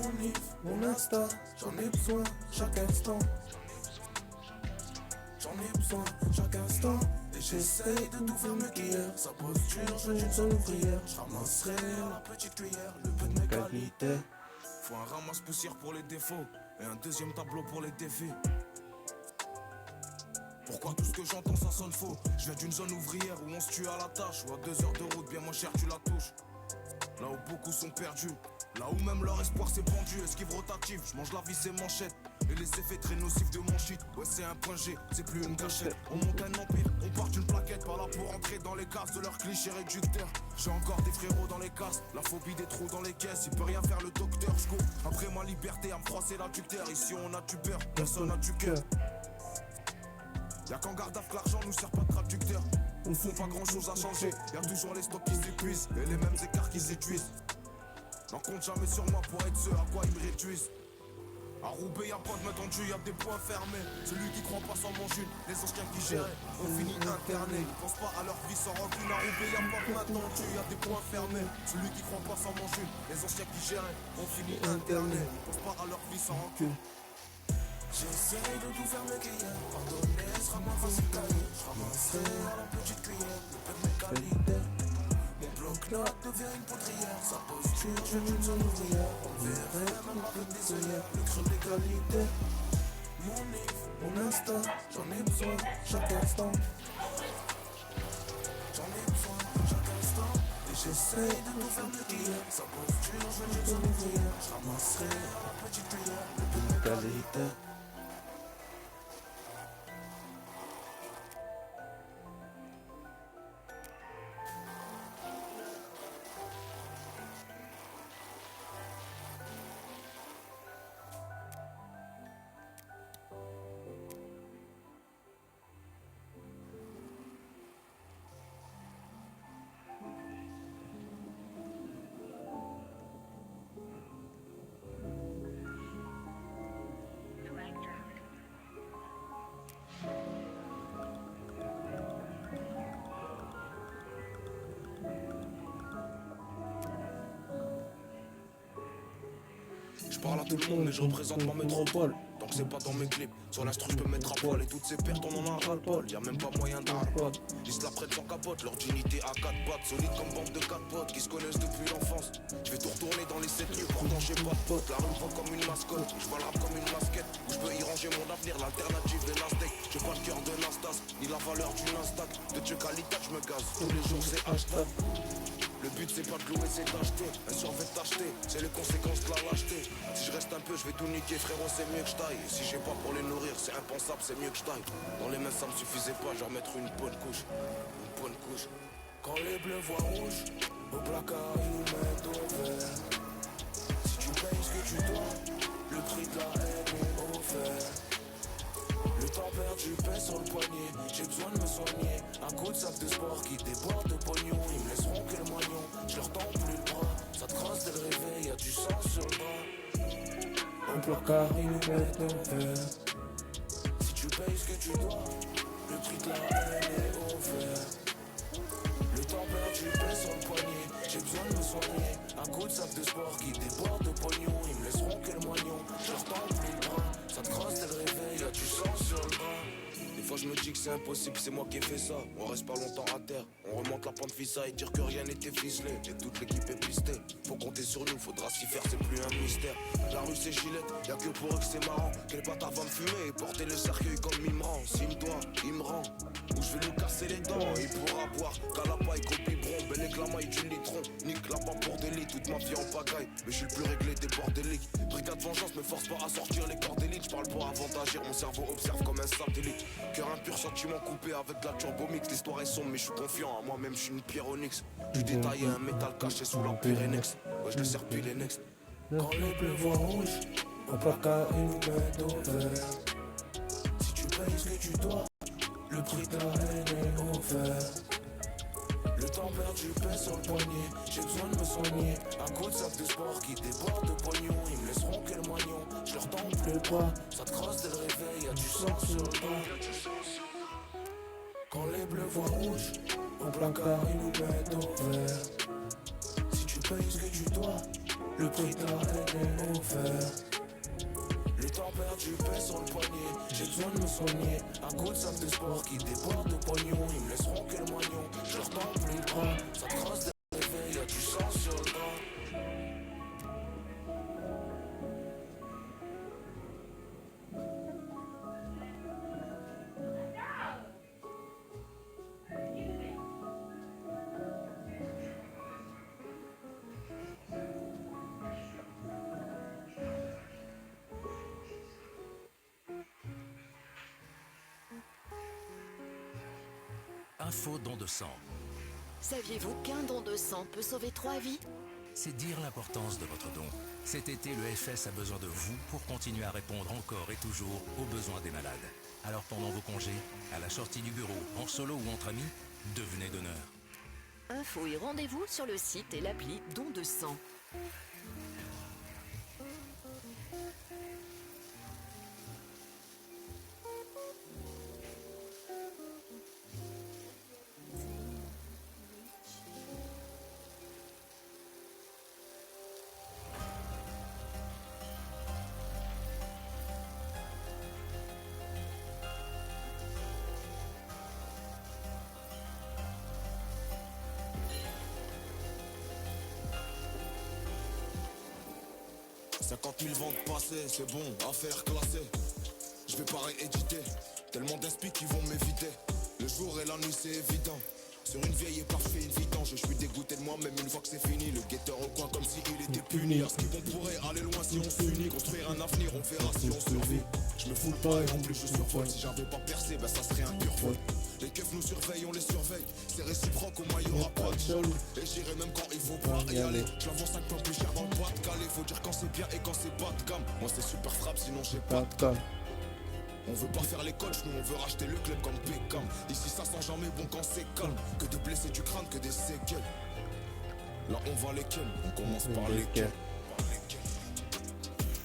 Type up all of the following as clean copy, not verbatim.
Mon if, mon insta, j'en ai besoin chaque instant. J'en ai besoin chaque instant. Et j'essaye de tout faire mieux qu'hier. Sa posture, je veux une seule ouvrière. Je ramasserai la petite cuillère, le peu de mes qualités. Faut un ramasse-poussière pour les défauts et un deuxième tableau pour les défis. Pourquoi tout ce que j'entends ça sonne faux? Je viens d'une zone ouvrière où on se tue à la tâche. Ou à 2 heures de route bien moins cher tu la touches. Là où beaucoup sont perdus, là où même leur espoir s'est pendu. Esquive rotative, je mange la vie c'est manchette. Et les effets très nocifs de mon shit. Ouais c'est un point G, c'est plus une gâchette. On monte un empire, on part d'une plaquette. Pas là pour entrer dans les cases de leurs clichés réducteurs. J'ai encore des frérots dans les cases. La phobie des trous dans les caisses. Il peut rien faire le docteur, je cours après ma liberté à me froisser l'adducteur. Ici on a du beurre, personne n'a du cœur. Y'a qu'en garde à que l'argent nous sert pas de traducteur. On fait pas grand chose à changer. Y'a toujours les stocks qui s'épuisent et les mêmes écarts qui s'éduisent. N'en compte jamais sur moi pour être ce à quoi ils me réduisent. À Roubaix y'a pas de main tendue, y'a des points fermés. Celui qui croit pas sans mange une, les anciens qui géraient on finit interné. Ils pensent pas à leur vie sans rancune. À Roubaix y'a pas de main tendue, y'a des points fermés. Celui qui croit pas sans mange une, les anciens qui géraient on finit interné. Ils pensent pas à leur vie sans rancune. J'essaye de tout faire mieux qu'hier. Pardonner sera moins facile qu'à hier. Je ramasserai à la petite cuillère le peu de mes qualités. Mon bloc-notes devient une poudrière. Sa posture, je veux une zone ouvrière. On verrait même avec des œillères le creux des qualités. Mon if, mon instinct, j'en ai besoin chaque instant. J'en ai besoin chaque instant. Et j'essaye de tout faire mieux qu'hier. Sa posture, je veux une zone ouvrière. Je ramasserai à la petite cuillère le peu de mes qualités. Je parle à tout le monde mais je représente ma métropole. Donc c'est pas dans mes clips, sur l'instru je peux mettre à poil. Et toutes ces pertes on en a ras-le-bol. Y'a même pas moyen d'arrêter. Ils se la prennent sans capote, leur dignité à 4 pattes. Solide comme bande de 4 potes qui se connaissent depuis l'enfance. Je vais tout retourner dans les 7 lieux, pourtant j'ai pas de potes. La rue me voit comme une mascotte, je vois le rap comme une masquette. Où je peux y ranger mon avenir, l'alternative de Nasdaq. J'ai pas le cœur de Nastas, ni la valeur du Nasdaq. De Dieu qualité je me gaze, tous les jours c'est hashtag. Le but c'est pas de louer, c'est d'acheter. Un survêt d'acheter, c'est les conséquences de la lâcheté. Si je reste un peu, je vais tout niquer, frérot, c'est mieux que je taille. Et si j'ai pas pour les nourrir, c'est impensable, c'est mieux que je taille. Dans les mains, ça me suffisait pas, je vais remettre une bonne couche. Une bonne couche. Quand les bleus voient rouge, au placard, ils nous mettent au vert. Si tu payes ce que tu dois, le prix de la haine est offert. Le temps perdu pèse sur le poignet. J'ai besoin de me soigner. Un coup de sac de sport qui déborde de pognon. Ils me laisseront que le moignon. Je leur tends plus le bras. Ça te crosse dès le réveil, y'a du sang sur le bras. Au placard, ils nous mettent au vert. Si tu payes ce que tu dois, le prix de la haine est offert. Le temps perdu pèse sur le poignet. J'ai besoin de me soigner. Un coup de sac de sport qui déborde de pognon. Ils me laisseront que le moignon. Je leur tends plus le bras. Ça te crosse dès le réveil, y'a du sang sur le bras. Des fois je me dis que c'est impossible, c'est moi qui ai fait ça. On reste pas longtemps à terre, on remonte la pente visa et dire que rien n'était ficelé. Et toute l'équipe est pistée, faut compter sur nous, faudra s'y faire, c'est plus un mystère. La rue c'est Gillette, y'a que pour eux que c'est marrant. Quel bâtard va me fumer et porter le cercueil comme il me rend. S'il me doit, il me rend. Ou je vais lui casser les dents, il pourra boire qu'à la paille qu'au biberon. Bel éclat maille du litron, nique la pas pour délit. Toute ma vie en pagaille, mais je suis le plus réglé des bordéliques. Brigade vengeance me force pas à sortir les corps d'élite. J'parle pour avant d'agir, mon cerveau observe comme un satellite. Cœur impur, sentiment coupé avec de la turbomix. L'histoire est sombre mais je suis confiant, à moi-même je suis une pierre onyx. Je détaillais un métal caché sous la Pyrénex. Ouais je le sers puis les next. Quand les bleus voient rouge, au placard ils nous mettent au vert. Si tu payes ce que tu dois, le prix de la haine est offert. Le temps perdu pèse sur le poignet. J'ai besoin de me soigner. Un coup de sac de sport qui déborde de pognon. Ils me laisseront que le moignon. Je leur tends plus le bras. Ça te crosse dès le réveil, y'a du sang sur le bras. Quand les bleus voient rouge, au placard ils nous mettent au vert. Si tu payes ce que tu dois, Le prix de la haine est offert. Le temps perdu pèse sur le poignet. J'ai besoin de me soigner. Un coup de salle de sport qui déborde de pognon. Ils me laisseront que le moignon. Je leur tends plus le bras. Ça trace des réveils, y'a du sang sur le drap. Info don de sang. Saviez-vous qu'un don de sang peut sauver 3 vies? C'est dire l'importance de votre don. Cet été, le FS a besoin de vous pour continuer à répondre encore et toujours aux besoins des malades. Alors pendant vos congés, à la sortie du bureau, en solo ou entre amis, devenez donneur. Info et rendez-vous sur le site et l'appli Don de sang. « 50 000 ventes passées, c'est bon, affaire classée. Je vais pas rééditer, tellement d'inspi qui vont m'éviter. Le jour et la nuit c'est évident. Sur une vieille et parfait une vidange. Je suis dégoûté de moi-même une fois que c'est fini. Le guetteur au coin comme s'il était puni. À ce qui vont pourrait aller loin si on s'unit. Construire un avenir, on verra si on survit. Je me fous pas et en plus je survole. Si j'avais pas percé, ben ça serait un pur vol. Les keufs nous surveillent, on les surveille. C'est réciproque, au moins y'aura pas de jaloux. Et j'irai même quand il faut pas y aller. Je la vends 5 fois plus cher dans le Pas-de-Calais. Faut dire quand c'est bien et quand c'est pas de gamme. Moi c'est super frappe, sinon j'ai pas de gamme. On veut pas faire les coachs, nous on veut racheter le club comme Beckham. Ici ça sent jamais bon quand c'est calme. Que de blessés du crâne, que des séquelles. Là on va lesquels, on commence par lesquels.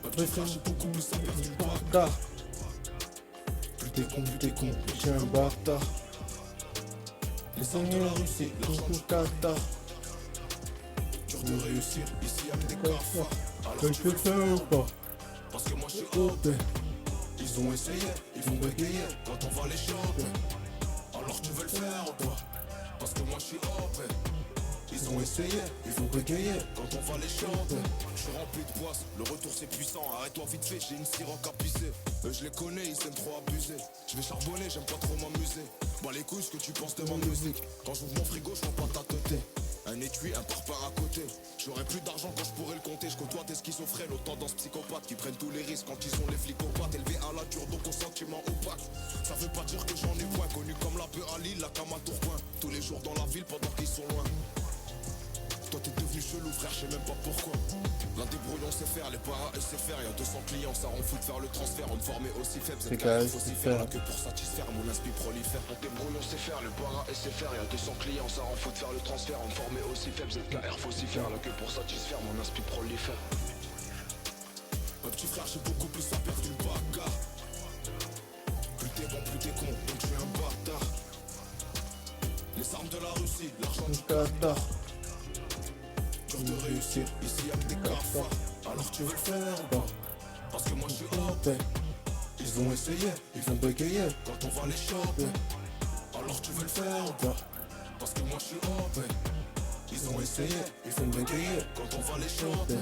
Ma petite frère j'ai beaucoup plus à perdre du bâtard. Plus t'es con, plus t'es un bâtard. Les armes de la Russie, l'argent du Qatar. Dur de réussir, ici avec des cafards. Alors tu veux le faire ou pas? Parce que moi je suis OP. Ils ont essayé, ils vont bégayer quand on va les choper. Alors tu veux le faire ou pas? Parce que moi je suis OP. Ils ont essayé, ils vont bégayer quand on va les choper. Je suis rempli de poisse, le retour c'est puissant. Arrête-toi vite fait, j'ai une siroc à pisser. Je les connais, ils aiment trop abuser. Je vais charbonner, j'aime pas trop m'amuser. Bah les couilles, ce que tu penses de ma musique. Quand j'ouvre mon frigo, je vois pas ta tête. Un étui, un parpaing à côté. J'aurai plus d'argent quand je pourrai le compter. Je côtoie des schizophrènes, aux tendances psychopathes qui prennent tous les risques quand ils ont les flics aux pattes. Élevés à la dure, donc au sentiment opaque. Ça veut pas dire que j'en ai point. Connu comme la peu à Lille, la cam à Tourcoing. Tous les jours dans la ville pendant qu'ils sont loin. Toi t'es devenu chelou frère, je sais même pas pourquoi. La débrouille on sait faire, les paras et c'est faire. Y'a 200 clients, ça rend fou de faire le transfert. On me formait aussi faible, c'est carré, faut s'y faire. Que pour satisfaire, mon inspi prolifère. La débrouille on sait faire, le para et c'est faire. Y'a 200 clients, ça rend fou de faire le transfert. On me formait aussi faible, ZKR faut s'y faire. Là que pour satisfaire, mon inspi prolifère. Un petit frère, j'ai beaucoup plus à perdre d'une bagarre. Plus t'es bon, plus t'es con, donc je suis un bâtard. Les armes de la Russie, l'argent du Qatar. Dur de réussir, ici avec des cafards. Alors tu veux le faire ou pas? Parce que moi je suis OP. Ils ont essayé, ils vont bégayer quand on va les choper. Alors tu veux le faire ou pas? Parce que moi je suis OP. Ils ont essayé, ils vont bégayer quand on va les choper.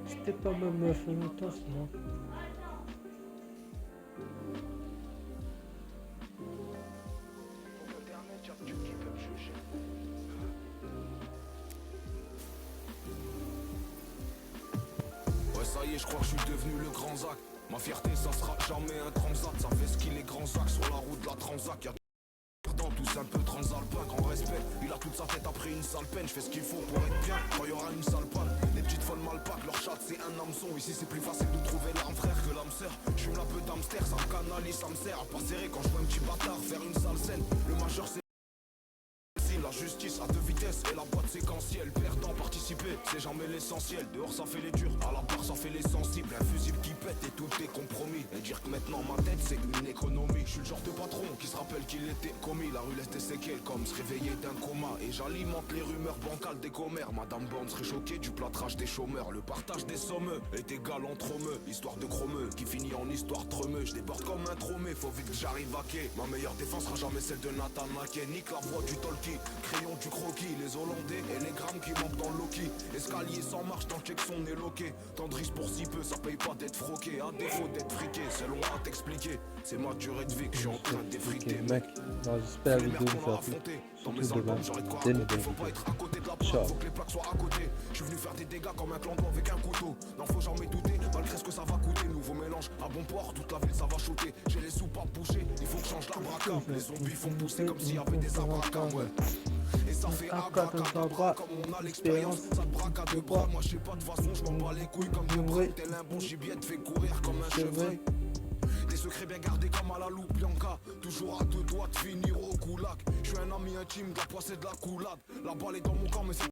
C'était pas ma meuf longtemps sinon. Ouais ça y est, je crois que je suis devenu le grand Zach. Ma fierté ça sera jamais un transat. Ça fait ce qu'il est grand Zach sur la route de la Transac. Y'a tous un peu transalpin, grand respect. Il a toute sa tête après une sale peine. Je fais ce qu'il faut pour être bien quand y aura une sale panne. Les petites folles malpaques, leur chat c'est un hameçon. Ici c'est plus facile de trouver l'âme frère que l'âme sœur. Je suis un peu d'hamster, ça me canalise, ça me sert à pas serrer quand je vois un petit bâtard faire une sale scène. Le majeur c'est la justice à deux vitesses et la boîte séquentielle. Perdant, participer, c'est jamais l'essentiel. Dehors ça fait les durs, à la barre ça fait les sensibles. Un fusible qui pète et tout est compromis. Et dire que maintenant ma tête c'est une économie. Je suis le genre de patron qui se rappelle qu'il était commis. La rue laisse des séquelles comme se réveiller d'un coma. Et j'alimente les rumeurs bancales des commères. Madame Bond serait choquée du plâtrage des chômeurs. Le partage des sommeux est égal entre eux. Histoire de chromeux qui finit en histoire tremeux. Je déborde comme un tromé, faut vite que j'arrive à quai. Ma meilleure défense sera jamais celle de Nathan Mackay. Nique la voix du talkie, crayon du croquis. Les Hollandais et les grammes qui manquent dans le Loki. Escalier sans marche, tant que son est loqué. Tendrisse pour si peu, ça paye pas d'être froqué. À défaut d'être friqué, c'est long à t'expliquer. C'est ma durée de vie que je suis en train d'effriter. Ok, mec, bon, j'espère la vidéo vous a plu. Surtout demain, dès une nouvelle Faut pas vidéo. être à côté de la barre, Ciao. faut que les plaques soient à côté. Je suis venu faire des dégâts comme un clan avec un couteau. Non, faut jamais douter, malgré ce que ça va coûter. Nouveau mélange à bon port, toute la ville ça va shooter. J'ai les soupapes bouchées, il faut que je change la bracam. Les zombies font pousser comme s'il y avait des abracam, ouais. Et ça fait abracadabra, comme on a l'expérience. Ça te braque à deux bras, moi je sais pas de toute façon, je m'en bats les couilles comme deux bras. Tel un bon gibier te fait courir comme un chevreuil. Des secrets bien gardés comme à la loupe, Bianca. Toujours à deux doigts de finir au coulac. Je suis un ami intime de la poisse et de la coulade. La balle est dans mon camp, mais c'est